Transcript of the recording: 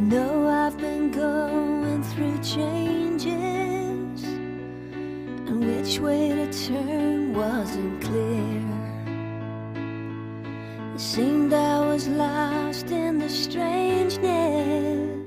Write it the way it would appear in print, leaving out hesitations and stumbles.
know I've been going through changes, and which way to turn wasn't clear. It seemed I was lost in the strangeness